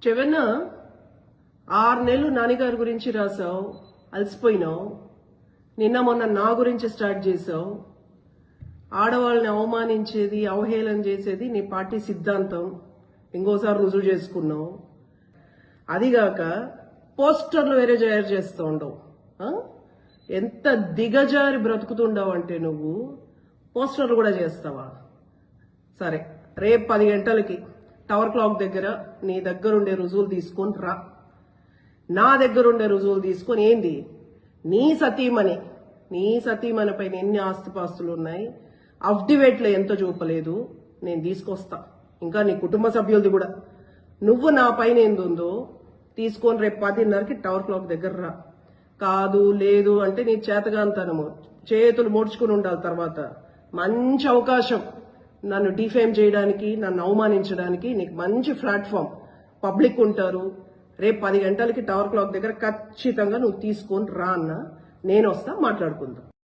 చెవెన్న 6 నెలలు నాన్నగారి గురించి రాసావు, అలసిపోయినావు. నిన్న మొన్న నా గురించి స్టార్ట్ చేసావు. ఆడవాళ్ళని అవమానించేది, అవహేళన చేసేది నీ పార్టీ సిద్ధాంతం. ఇంకోసారి రుజువు చేసుకున్నావు. అదిగాక పోస్టర్లు వేరే తయారు చేస్తూ ఉండవు. ఎంత దిగజారి బ్రతుకుతుండవు అంటే నువ్వు పోస్టర్లు కూడా చేస్తావా? సరే, రేపు 10 గంటలకి టవర్ క్లాక్ దగ్గర నీ దగ్గరుండే రుజువులు తీసుకొని రా. నా దగ్గరుండే రుజువులు తీసుకొని ఏంది, నీ సతీమణి పైన ఎన్ని ఆస్తిపాస్తులు ఉన్నాయి, అఫ్డివేట్లో ఎంత చూపలేదు, నేను తీసుకొస్తా. ఇంకా నీ కుటుంబ సభ్యులది కూడా. నువ్వు నా పైన ఏందుందో తీసుకొని రేపు 10:30కి టవర్ క్లాక్ దగ్గర రా. కాదు లేదు అంటే నీ చేతగాంతనము, చేతులు ముడుచుకుని ఉండాలి. తర్వాత మంచి అవకాశం నన్ను డిఫేమ్ చేయడానికి, నన్ను అవమానించడానికి నీకు మంచి ప్లాట్ఫామ్. పబ్లిక్ ఉంటారు. రేపు 10 గంటలకి టవర్ క్లాక్ దగ్గర ఖచ్చితంగా నువ్వు తీసుకొని రా అన్న. నేను వస్తా, మాట్లాడుకుందాం.